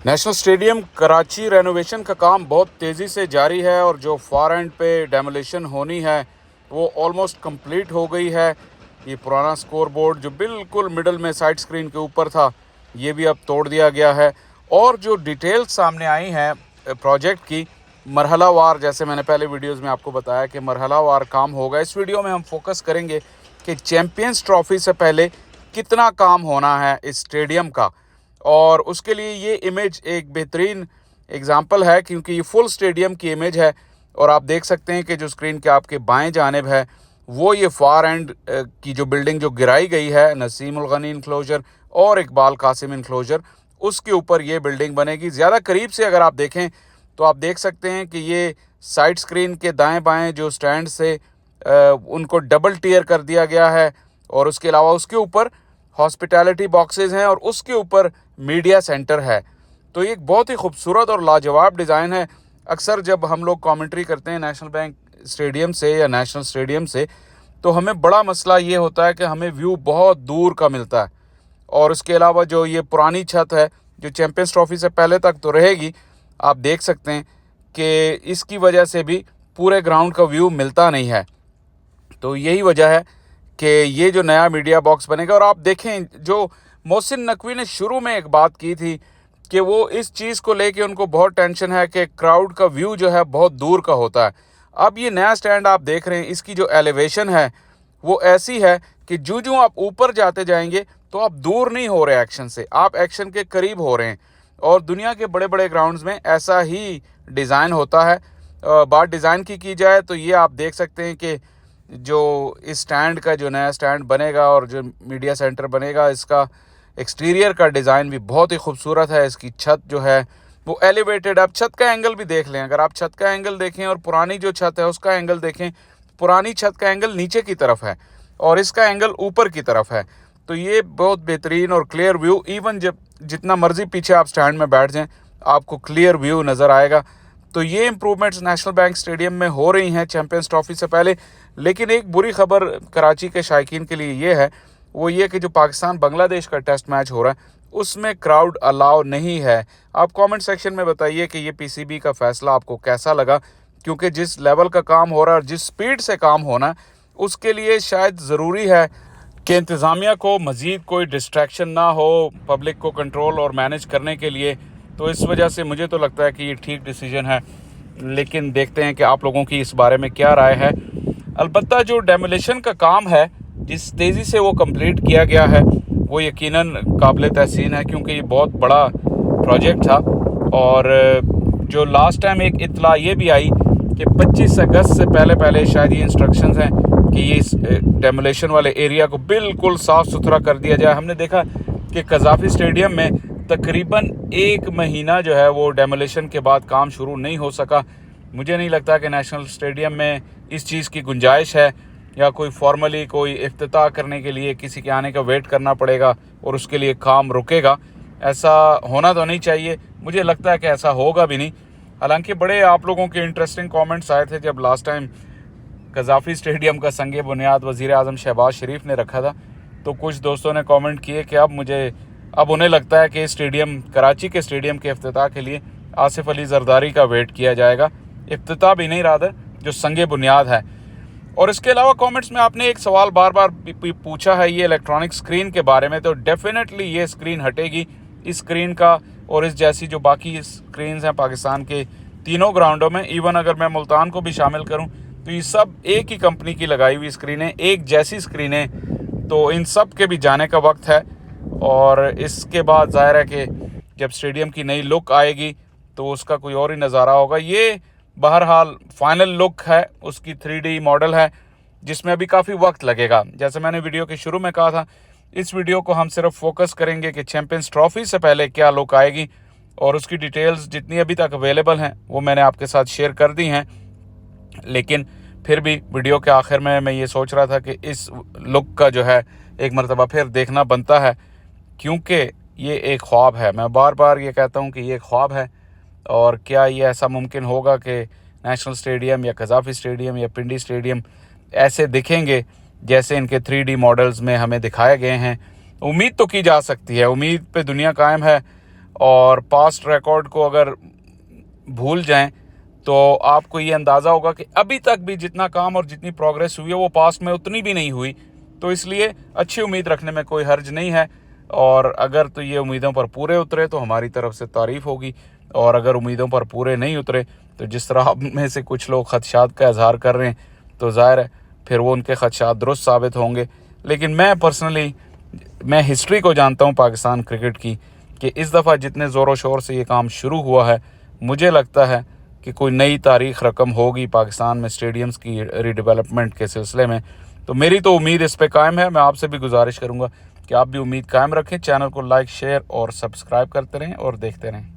National stadium Karachi renovation का काम बहुत तेज़ी से जारी है और जो फार एंड पे डेमोलिशन होनी है वो ऑलमोस्ट कंप्लीट हो गई है। ये पुराना स्कोर बोर्ड जो बिल्कुल मिडल में साइड स्क्रीन के ऊपर था, ये भी अब तोड़ दिया गया है। और जो डिटेल्स सामने आई हैं प्रोजेक्ट की, मरहलावार, जैसे मैंने पहले वीडियोस में आपको बताया कि मरहलावार काम होगा। इस वीडियो में हम फोकस करेंगे कि चैम्पियंस ट्रॉफी से पहले कितना काम होना है इस स्टेडियम का। और उसके लिए ये इमेज एक बेहतरीन एग्जांपल है, क्योंकि ये फुल स्टेडियम की इमेज है। और आप देख सकते हैं कि जो स्क्रीन के आपके बाएं जानिब है वो ये फार एंड की जो बिल्डिंग जो गिराई गई है, नसीम उल गनी इनक्लोजर और इकबाल कासिम इनक्लोजर, उसके ऊपर ये बिल्डिंग बनेगी। ज़्यादा करीब से अगर आप देखें तो आप देख सकते हैं कि ये साइड स्क्रीन के दाएं बाएं जो स्टैंड से उनको डबल टियर कर दिया गया है। और उसके अलावा उसके ऊपर हॉस्पिटैलिटी बॉक्सेस हैं और उसके ऊपर मीडिया सेंटर है। तो ये एक बहुत ही खूबसूरत और लाजवाब डिज़ाइन है। अक्सर जब हम लोग कमेंट्री करते हैं नेशनल बैंक स्टेडियम से या नेशनल स्टेडियम से, तो हमें बड़ा मसला ये होता है कि हमें व्यू बहुत दूर का मिलता है। और उसके अलावा जो ये पुरानी छत है जो चैम्पियंस ट्रॉफी से पहले तक तो रहेगी, आप देख सकते हैं कि इसकी वजह से भी पूरे ग्राउंड का व्यू मिलता नहीं है। तो यही वजह है कि ये जो नया मीडिया बॉक्स बनेगा। और आप देखें, जो मोहसिन नकवी ने शुरू में एक बात की थी कि वो इस चीज़ को लेके उनको बहुत टेंशन है कि क्राउड का व्यू जो है बहुत दूर का होता है। अब ये नया स्टैंड आप देख रहे हैं, इसकी जो एलिवेशन है वो ऐसी है कि जो आप ऊपर जाते जाएंगे तो आप दूर नहीं हो रहे एक्शन से, आप एक्शन के करीब हो रहे हैं। और दुनिया के बड़े बड़े ग्राउंड्स में ऐसा ही डिज़ाइन होता है। बात डिज़ाइन की जाए तो ये आप देख सकते हैं कि जो इस स्टैंड का जो नया स्टैंड बनेगा और जो मीडिया सेंटर बनेगा, इसका एक्सटीरियर का डिज़ाइन भी बहुत ही खूबसूरत है। इसकी छत जो है वो एलिवेटेड, आप छत का एंगल भी देख लें। अगर आप छत का एंगल देखें और पुरानी जो छत है उसका एंगल देखें, पुरानी छत का एंगल नीचे की तरफ है और इसका एंगल ऊपर की तरफ है। तो ये बहुत बेहतरीन और क्लियर व्यू, इवन जब जितना मर्जी पीछे आप स्टैंड में बैठ जाएं आपको क्लियर व्यू नज़र आएगा। तो ये इम्प्रूवमेंट्स नेशनल बैंक स्टेडियम में हो रही हैं चैम्पियंस ट्रॉफी से पहले। लेकिन एक बुरी खबर कराची के शायकीन के लिए ये है, वो ये कि जो पाकिस्तान बांग्लादेश का टेस्ट मैच हो रहा है उसमें क्राउड अलाउ नहीं है। आप कमेंट सेक्शन में बताइए कि ये पीसीबी का फ़ैसला आपको कैसा लगा, क्योंकि जिस लेवल का काम हो रहा है और जिस स्पीड से काम होना है उसके लिए शायद ज़रूरी है कि इंतज़ामिया को मज़ीद कोई डिस्ट्रैक्शन ना हो पब्लिक को कंट्रोल और मैनेज करने के लिए। तो इस वजह से मुझे तो लगता है कि ये ठीक डिसीजन है। लेकिन देखते हैं कि आप लोगों की इस बारे में क्या राय है। अलबत्ता जो डेमोलिशन का काम है, जिस तेज़ी से वो कंप्लीट किया गया है, वो यकीनन काबिल तहसीन है, क्योंकि ये बहुत बड़ा प्रोजेक्ट था। और जो लास्ट टाइम एक इत्तला ये भी आई कि 25 अगस्त से पहले शायद ये इंस्ट्रक्शंस हैं कि ये इस डेमोलिशन वाले एरिया को बिल्कुल साफ़ सुथरा कर दिया जाए। हमने देखा कि कज़ाफ़ी स्टेडियम में तकरीबन 1 महीना जो है वो डेमोलिशन के बाद काम शुरू नहीं हो सका। मुझे नहीं लगता कि नेशनल स्टेडियम में इस चीज़ की गुंजाइश है या कोई फॉर्मली कोई इफ्तिताह करने के लिए किसी के आने का वेट करना पड़ेगा और उसके लिए काम रुकेगा। ऐसा होना तो नहीं चाहिए, मुझे लगता है कि ऐसा होगा भी नहीं। हालांकि बड़े आप लोगों के इंटरेस्टिंग कमेंट्स आए थे जब लास्ट टाइम कज़ाफ़ी स्टेडियम का संग बुनियाद वज़ीर आज़म शहबाज शरीफ ने रखा था, तो कुछ दोस्तों ने कमेंट किए कि अब उन्हें लगता है कि स्टेडियम, कराची के स्टेडियम के इफ्तिताह के लिए आसिफ अली जरदारी का वेट किया जाएगा। इफ्तिताह भी नहीं, रादर जो संग बुनियाद है। और इसके अलावा कमेंट्स में आपने एक सवाल बार बार पूछा है ये इलेक्ट्रॉनिक स्क्रीन के बारे में, तो डेफिनेटली ये स्क्रीन हटेगी। इस स्क्रीन का और इस जैसी जो बाकी स्क्रीन्स हैं पाकिस्तान के तीनों ग्राउंडों में, इवन अगर मैं मुल्तान को भी शामिल करूं तो ये सब एक ही कंपनी की लगाई हुई स्क्रीनें, एक जैसी स्क्रीनें। तो इन सब के भी जाने का वक्त है। और इसके बाद ज़ाहिर है कि जब स्टेडियम की नई लुक आएगी तो उसका कोई और ही नज़ारा होगा। ये बहरहाल फाइनल लुक है, उसकी 3D मॉडल है जिसमें अभी काफ़ी वक्त लगेगा। जैसे मैंने वीडियो के शुरू में कहा था, इस वीडियो को हम सिर्फ फोकस करेंगे कि चैम्पियंस ट्रॉफी से पहले क्या लुक आएगी, और उसकी डिटेल्स जितनी अभी तक अवेलेबल हैं वो मैंने आपके साथ शेयर कर दी हैं। लेकिन फिर भी वीडियो के आखिर में मैं ये सोच रहा था कि इस लुक का जो है एक मरतबा फिर देखना बनता है, क्योंकि ये एक ख्वाब है। मैं बार बार ये कहता हूँ कि ये एक ख्वाब है। और क्या ये ऐसा मुमकिन होगा कि नेशनल स्टेडियम या कज़ाफ़ी स्टेडियम या पिंडी स्टेडियम ऐसे दिखेंगे जैसे इनके 3D मॉडल्स में हमें दिखाए गए हैं? उम्मीद तो की जा सकती है, उम्मीद पे दुनिया कायम है। और पास्ट रिकॉर्ड को अगर भूल जाएं तो आपको ये अंदाज़ा होगा कि अभी तक भी जितना काम और जितनी प्रोग्रेस हुई है वो पास्ट में उतनी भी नहीं हुई। तो इसलिए अच्छी उम्मीद रखने में कोई हर्ज नहीं है, और अगर तो ये उम्मीदों पर पूरे उतरे तो हमारी तरफ से तारीफ़ होगी, और अगर उम्मीदों पर पूरे नहीं उतरे तो जिस तरह आप में से कुछ लोग खदशात का इजहार कर रहे हैं तो ज़ाहिर है फिर वो उनके खदशात दुरुस्त साबित होंगे। लेकिन मैं पर्सनली हिस्ट्री को जानता हूँ पाकिस्तान क्रिकेट की, कि इस दफ़ा जितने ज़ोरों शोर से ये काम शुरू हुआ है, मुझे लगता है कि कोई नई तारीख़ रकम होगी पाकिस्तान में स्टेडियम्स की रीडेवलपमेंट के सिलसिले में। तो मेरी तो उम्मीद इस पे कायम है। मैं आपसे भी गुजारिश करूँगा कि आप भी उम्मीद कायम रखें, चैनल को लाइक, शेयर और सब्सक्राइब करते रहें और देखते रहें।